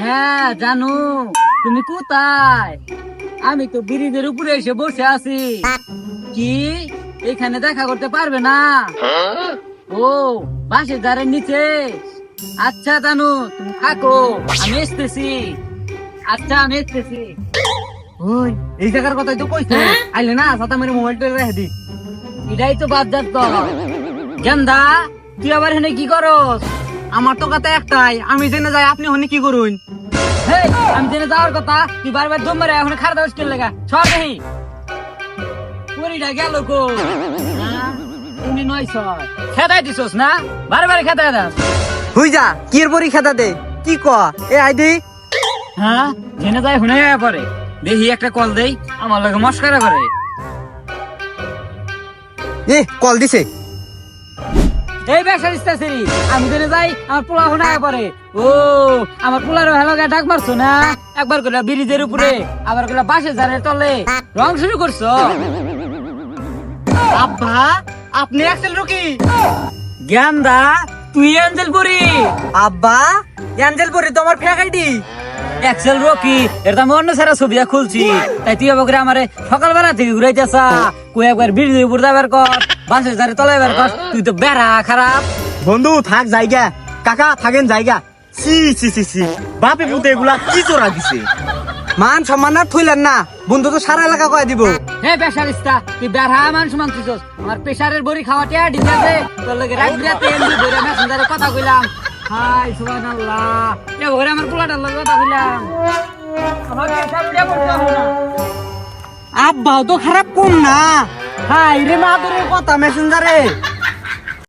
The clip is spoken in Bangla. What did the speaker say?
হ্যাঁ জানো, তুমি কোথায়? আমি তো ব্রিজের উপরে এসে বসে আছি। কি এখানে দেখা করতে পারবে না? ও, বাসের ধারের নিচে। আচ্ছা জানো, তুমি থাকো, আমি আসতেছি। আচ্ছা আমি আসতেছি। ওই এই জায়গার কথাই তো কইছে। আইলে না সাথে মেরে মোবাইলটা রেখে দি। এটাই তো বাদ যাত। গেন্দা, তুই আবার এখানে কি করস? আমার তো কথা একটাই, আমি জেনে যাই আপনি হনে কি করুন? হেই, আমি জেনে যাওয়ার কথা, তুই বারবার দম মেরে এখন খারাপ দাস কেন লাগা? সর দেখি। পরিটা গেল কো? উনি নয় ছয়। খেদাই দিছস না? বারবার খেদাই দাস। হুই যা, কি এর পরীক্ষা দে কি ক? এ আইদি হ্যাঁ, জেনে যায় শুনে পরে। দেখি একটা কল দেই, আমার লগে মস্করা করে। এ কল দিছে। এই ব্যবসা দিতেছি, আমি জেনে যাই আমার পোলা শুনে পরে। ও, আমার পোলার ভালো ডাক মারছো না? একবার করে ব্রিজের উপরে, আবার করে বাসের ধারের তলে রং শুরু করছো। আব্বা, আপনি একসেল রুকি? জ্ঞানদা, তুই অ্যাঞ্জেল পুরি? আব্বা, অ্যাঞ্জেল পরি তোমার ফেক আইডি। এক্সেল রকি, এটা আমি অন্য সারা ছবি খুলছি। তাই তুই আবার করে আমারে সকালবেলা থেকে ঘুরাইতেছা। কই একবার ব্রিজের উপর যাবার কর, বাসের ধারে তলে যাবার কর। তুই তো বেড়া খারাপ। বন্ধু থাক জায়গা, কাকা থাকেন জায়গা। সি সি সি সি, বাপে পুতে এগুলা কি চোরা দিছে? মান সম্মান আর থইলেন না, বন্ধু তো সারা এলাকা কয়ে দিব। হে পেশারিস্তা, তুই বেড়া মানুষ মানছিস। আমার প্রেসারের বড়ি খাওয়াটা ঠিক আছে। তোর লগে রাত বিরাতে এমনি বইরা মেসেঞ্জারে কথা কইলাম। হাই সুবহানাল্লাহ, এ ঘরে আমার পোলাটার লগে কথা কইলাম। আমার প্রেসার উড়ে পড়তে হবে না। আব্বাও তো খারাপ কম না। হাই রে মাদুরের কথা মেসেঞ্জারে।